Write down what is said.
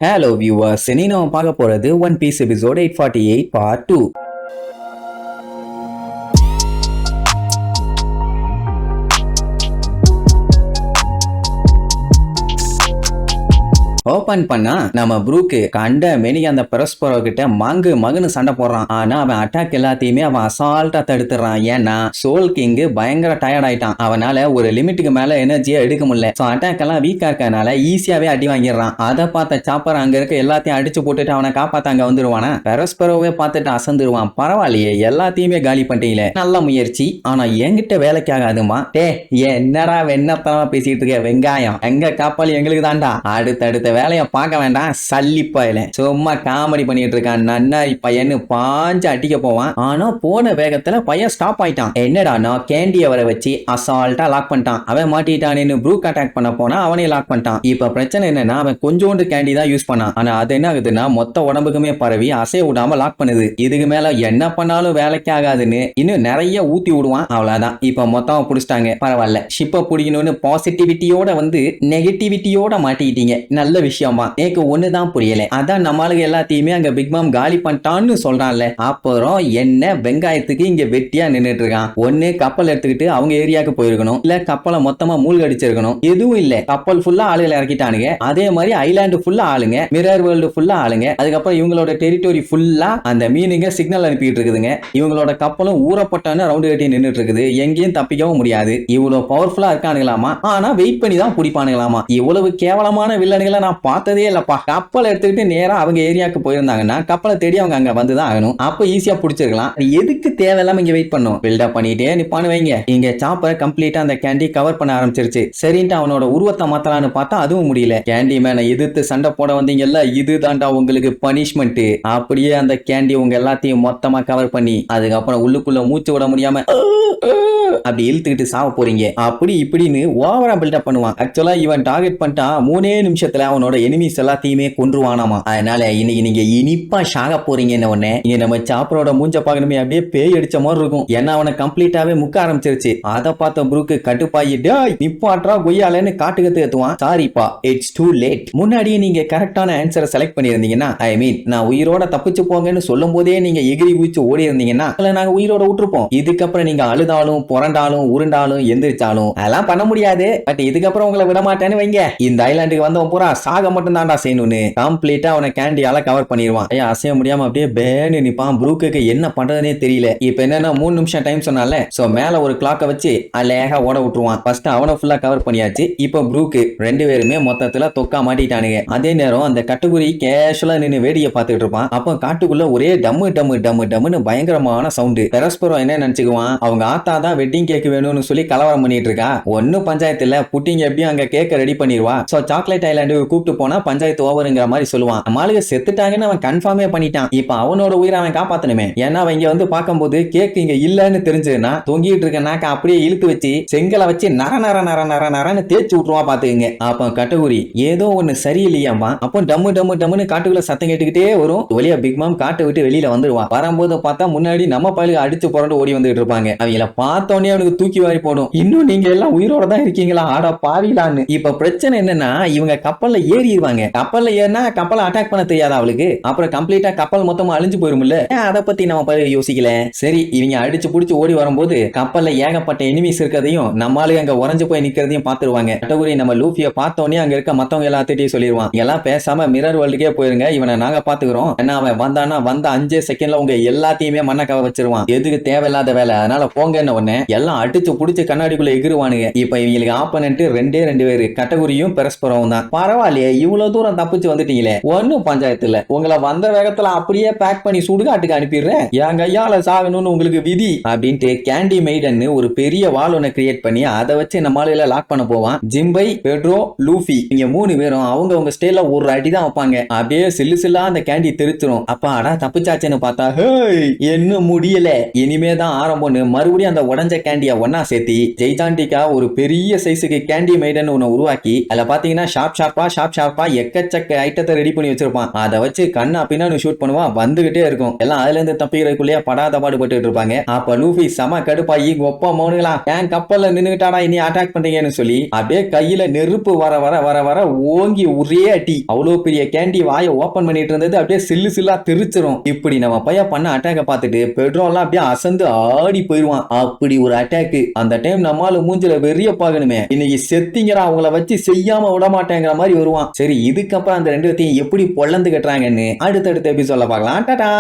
Hello viewers, இன்னைக்கு நம்ம பார்க்க போறது One Piece episode 848 part 2. Open பண்ணா நம்ம ப்ரூக்கு கண்ட மெனி அந்த பெரஸ்பரோ கிட்ட மகுன்னு சண்டை போடுறான். ஆனா அவன் அட்டாக் எல்லாத்தையுமே அவன் அசால்ட்டா தடுத்துறான். ஏன்னா சோல் கிங் பயங்கர டயர்ட் ஆயிட்டான். அவனால ஒரு லிமிட்டுக்கு மேல எனர்ஜியா எடுக்க முடியல. சோ அட்டாக் எல்லாம் வீக்கா இருக்கனால ஈஸியாவே அடி வாங்கிடுறான். அதை பார்த்த சாப்பர் அங்க இருக்க எல்லாத்தையும் அடிச்சு போட்டுட்டு அவனை காப்பாத்த அங்க வந்துருவானா. பெரஸ்பரோவே பார்த்துட்டு அசந்துருவான். பரவாயில்லையே, எல்லாத்தையுமே காலி பண்ணிட்டீங்களே, நல்ல முயற்சி. ஆனா என்கிட்ட வேலைக்கு ஆகாதுமா. என்னடா வெண்ணத்தனமா பேசிட்டு இருக்க வெங்காயம், எங்க காப்பாளி எங்களுக்கு தான்டா. அடுத்தடுத்த வேலைய பார்க்க வேண்டாம், சல்லிப்பாயில சும்மா காமெடி பண்ணிட்டு இருக்கான். நன்னாரி பையன்னு பாஞ்சு அடிக்க போவான். ஆனா போன வேகத்துல பையன் ஸ்டாப் ஆயிட்டான். என்னடா நான் கேண்டிய வர வச்சு அசால்ட்டா லாக் பண்ணிட்டான். அவன் மாட்டிட்டான்னு ப்ரூக் அட்டாக் பண்ண போனா அவனையும் லாக் பண்ணிட்டான். இப்ப பிரச்சனை என்னன்னா அவன் கொஞ்சோண்டு கேண்டி தான் யூஸ் பண்ணான். ஆனா அது என்ன ஆகுதுன்னா மொத்த உடம்புக்குமே பரவி அசைய விடாம லாக் பண்ணுது. இதுக்கு மேல என்ன பண்ணாலும் வேலைக்கு ஆகாதுன்னு இன்னும் நிறைய ஊத்தி விடுவான். அவ்வளவுதான், இப்ப மொத்தமா புடிச்சிட்டாங்க. பரவாயில்ல, ஷிப்பை பிடிக்கணும்னு பாசிட்டிவிட்டியோட வந்து நெகட்டிவிட்டியோட மாட்டிக்கிட்டீங்க. நல்ல விஷயமா. எனக்கு ஒண்ணுதான் புரியல. அதான் நம்மளுக்கு எல்லாத்தையுமே அங்க பிக் மாம் காலி பண்ணிட்டான்னு சொல்றான்ல. அப்புறம் என்ன வெங்காயத்துக்கு இங்க வெட்டியா நின்னுட்டு இருக்கான். ஒண்ணு கப்பல் எடுத்துக்கிட்டு அவங்க ஏரியாவுக்கு போயிருக்கணும், இல்ல கப்பலை மொத்தமா மூழ்க அடிச்சிருக்கணும். எதுவும் இல்ல, கப்பல் ஃபுல்லா ஆளுகளை இறக்கிட்டானுங்க. அதே மாதிரி ஐலாண்டு ஃபுல்லா ஆளுங்க, மிரர் வேர்ல்டு ஃபுல்லா ஆளுங்க. அதுக்கப்புறம் இவங்களோட டெரிட்டோரி ஃபுல்லா அந்த மீனுங்க சிக்னல் அனுப்பிட்டு இருக்குதுங்க. இவங்களோட கப்பலும் ஊறப்பட்டான ரவுண்டு கட்டி நின்னுட்டு இருக்குது. எங்கேயும் தப்பிக்கவும் முடியாது. இவ்வளவு பவர்ஃபுல்லா இருக்கானுங்களாமா. ஆனா வெயிட் பண்ணி தான் பிடிப்பானுங்களாமா. இவ்வளவு கேவலமான வில்லனுங்களை நான் பார்த்ததே இல்லப்பா. கப்பல் எடுத்துக்கிட்டு நேரா அவங்க ஏரியாவுக்கு போயிருந்தாங்கன்னா கப்பலை தேடி அவங்க அங்க வந்துதான் ஆகணும். அப்ப ஈஸியா பிடிச்சிருக்கலாம். எதுக்கு தேவையில்லாம இங்க வெயிட் பண்ணும், பில்டப் பண்ணிட்டே நிப்பானு வைங்க. இங்க சாப்பர் கம்ப்ளீட்டா அந்த கேண்டி கவர் பண்ண ஆரம்பிச்சிருச்சு. சரின்ட்டு அவனோட உருவத்தை மாத்தலான்னு பார்த்தா அதுவும் முடியல. கேண்டி மேன எதிர்த்து சண்டை போட வந்தீங்கல்ல, இதுதான்டா உங்களுக்கு பனிஷ்மெண்ட். அப்படியே அந்த கேண்டி உங்க எல்லாத்தையும் மொத்தமா கவர் பண்ணி அதுக்கப்புறம் உள்ளுக்குள்ள மூச்சு விட முடியாம அப்படி இழுத்துக்கிட்டு சாவ போறீங்க. அப்படி இப்படின்னு ஓவரா பில்டப் பண்ணுவான். ஆக்சுவலா இவன் டார்கெட் பண்ணிட்டா 3 நிமிஷத்துல அவனோட எனிமீஸ் எல்லாத்தையுமே கொன்றுவானாமா. அதனால இன்னைக்கு நீங்க இனிப்பா ஷாக போறீங்கன்னு ஒண்ணு. இங்க நம்ம சாப்பரோட மூஞ்ச பாக்கணுமே அப்படியே பேய் அடிச்ச மாதிரி இருக்கும். ஏன்னா அவனை கம்ப்ளீட்டாவே முக்க ஆரம்பிச்சிருச்சு. அதை பார்த்த ப்ரூக்கு கட்டுப்பாயிட்டு நிப்பாட்ரா கொய்யாலன்னு காட்டுக்கு ஏத்துவான். சாரிப்பா, இட்ஸ் டூ லேட். முன்னாடியே நீங்க கரெக்டான ஆன்சரை செலக்ட் பண்ணிருந்தீங்கன்னா, ஐ மீன் நான் உயிரோட தப்பிச்சு போங்கன்னு சொல்லும் போதே நீங்க எகிரி குதிச்சு ஓடி இருந்தீங்கன்னா நாங்க உயிரோட விட்டுருப்போம். இதுக்கப்புறம் நீங்க அழுதாலும் புரண்டாலும் உருண்டாலும் எந்திரிச்சாலும் அதெல்லாம் பண்ண முடியாது. பட் இதுக்கப்புறம் உங்களை விட மாட்டேன்னு வைங்க. இந்த ஐலாண்டுக்கு வந்தவன் பூரா சாக மட்டும் தான்டா செய்யணும்னு கம்ப்ளீட்டா அவனை கேண்டியால கவர் பண்ணிடுவான். அசைய முடியாம அப்படியே பேன்னு நிப்பான். ப்ரூக்கு என்ன பண்றதுனே தெரியல. இப்ப என்னன்னா 3 நிமிஷம் டைம் சொன்னால, சோ மேல ஒரு கிளாக்க வச்சு அழகா ஓட விட்டுருவான். ஃபர்ஸ்ட் அவனை ஃபுல்லா கவர் பண்ணியாச்சு. இப்ப ப்ரூக்கு 2 பேருமே மொத்தத்துல தொக்கா மாட்டிட்டானுங்க. அதே நேரம் அந்த கட்டுக்குறி கேஷுவலா நின்னு வேடிக்கை பார்த்துட்டு இருப்பான். அப்ப காட்டுக்குள்ள ஒரே டம்மு டம்மு டம்மு டம்முன்னு பயங்கரமான சவுண்டு. பெரஸ்பரோ என்ன நினைச்சுக்குவான், அவங்க ஆத்தா தான் வெட்டிங் கேக் வேணும்னு சொல்லி கலவரம் பண்ணிட்டு இருக்கா. ஒன்னும் பஞ்சாயத்துல புட்டிங் எப்படியும் அங்க கேக்க ரெடி பண்ணிடுவா. சோ சாக்லேட் ஐலாண்டு கூப்பிட்டு போனா பஞ்சாயத்து ஓவருங்கிற மாதிரி சொல்லுவான். நம்மளுக்கு செத்துட்டாங்கன்னு அவன் கன்ஃபார்மே பண்ணிட்டான். இப்ப அவனோட உயிரை அவன் காப்பாத்தணுமே. ஏன்னா அவன் இங்க வந்து பார்க்கும்போது கேக் இங்க இல்லன்னு தெரிஞ்சதுன்னா தொங்கிட்டு இருக்க நாக்க அப்படியே இழுத்து வச்சு செங்கலை வச்சு நர நர நர நர நரன்னு தேய்ச்சி விட்டுருவா பாத்துக்கங்க. அப்ப கட்டுகுரி ஏதோ ஒண்ணு சரியில்லையாமா. அப்போ டம்மு டம்மு டம்முன்னு காட்டுக்குள்ள சத்தம் கேட்டுக்கிட்டே வரும். வழியா பிக் மாம் காட்டை விட்டு வெளியில வந்துருவான். வரும்போது பார்த்தா முன்னாடி நம்ம பயிலுக்கு அடிச்சு புரண்டு ஓடி வந்துட்டு இருப்பாங்க. அவங்கள பார்த்தோன்னே அவனுக்கு தூக்கி வாரி போடும். இன்னும் நீங்க எல்லாம் உயிரோட தான் இருக்கீங்களா, ஆட பாவிலான்னு. இப்ப பிரச்சனை என்னன்னா இவங்க கப்பல்ல ஏறிடுவாங்க. கப்பல்ல ஏறினா கப்பலை அட்டாக் பண்ண தெரியாத அவளுக்கு. அப்புறம் கம்ப்ளீட்டா கப்பல் மொத்தமா அழிஞ்சு போயிரும்ல. அதை பத்தி நம்ம யோசிக்கல. சரி, இவங்க அடிச்சு புடிச்சு ஓடி வரும்போது கப்பல்ல ஏகப்பட்ட எனிமீஸ் இருக்கிறதையும் நம்மளுக்கு அங்க உறைஞ்சு போய் நிக்கிறதையும் பாத்துருவாங்க. கட்டகுரி நம்ம லூஃபிய பார்த்தோன்னே அங்க இருக்க மத்தவங்க எல்லாத்திட்டையும் சொல்லிடுவான், எல்லாம் பேசாம மிரர் வேர்ல்டுக்கே போயிருங்க, இவனை நாங்க பாத்துக்கிறோம். ஏன்னா அவன் வந்தானா வந்த 5 செகண்ட்ல உங்க எல்லாத்தையுமே மண்ண கவ வச்சிருவான். எதுக்கு தேவையில்லாத வேலை, அதனால போங்கன்னு உடனே எல்லாம் அடிச்சு புடிச்சு கண்ணாடிக்குள்ள எகிருவானுங்க. இப்ப இவங்களுக்கு ஆப்பனன்ட் 2 பேரு, கட்டகுரியும் பெரஸ்பரவும் தான். பரவாயில்லையே, இவ்வளவு தூரம் தப்பிச்சு வந்துட்டீங்களே, ஒன்னும் பஞ்சாயத்து இல்ல. உங்களை வந்த வேகத்துல அப்படியே பேக் பண்ணி சுடுகாட்டுக்கு அனுப்பிடுறேன். என் கையால சாகணும்னு உங்களுக்கு விதி அப்படின்ட்டு கேண்டி மெய்டன் ஒரு பெரிய வால் ஒன்னு கிரியேட் பண்ணி அதை வச்சு நம்மளால லாக் பண்ண போவான். ஜிம்பை, பெட்ரோ, லூஃபி இங்க 3 பேரும் அவங்க ஸ்டைல்ல ஒரு அடி தான் வைப்பாங்க. அப்படியே சில்லு சில்லா அந்த கேண்டி தெரிச்சிரும். அப்பாடா தப்பிச்சாச்சுன்னு பார்த்தா என்ன முடியல, இனிமே தான் ஆரம்பம்னு மறுபடியும் அந்த உடஞ்ச கேண்டிய ஒன்னா சேர்த்தி ஜெய்தாண்டிகா ஒரு பெரிய சைஸுக்கு கேண்டி மெய்டன் ஒன்னு உருவாக்கி அதுல பாத்தீங்கன்னா ஷார்ப்பா ஷார்ப்பா எக்கச்சக்க ஐட்டத்தை ரெடி பண்ணி வச்சிருப்பான். அதை வச்சு கண்ணா பின்னான்னு ஷூட் பண்ணுவான், வந்துகிட்டே இருக்கும். எல்லாம் அதுல இருந்து தப்பிக்கிறதுக்குள்ளேயே படாத பாடுபட்டு இருப்பாங்க. அப்ப லூஃபி செம கடுப்பாயி ஒப்ப மோனுங்களா என் கப்பல்ல நின்னுட்டாடா இனி அட்டாக் பண்றீங்கன்னு சொல்லி அப்படியே கையில நெருப்பு வர வர வர வர ஓங்கி ஒரே அடி. அவ்வளவு பெரிய கேண்டி வாயை ஓபன் பண்ணிட்டு இருந்தது அப்படியே சில்லு சில்லா தெரிச்சிரும். இப்படி நம்ம பையன் பண்ண அட்டாக்க பார்த்துட்டு பெட்ரோல்லாம் அப்படியே அசந்து ஆடி போயிடுவான். அப்படி ஒரு அட்டாக். அந்த டைம் நம்மால மூஞ்சில வெறிய பாக்கணுமே, இன்னைக்கு செத்திங்கடா அவங்கள வச்சு செய்யாம விட மாட்டேங்கிற மாதிரி வருவான். சரி, இதுக்கப்புறம் அந்த ரெண்டு பேத்தையும் எப்படி பொழந்து கட்டுறாங்கன்னு அடுத்தடுத்த எபிசோட்ல பார்க்கலாம். டாடா.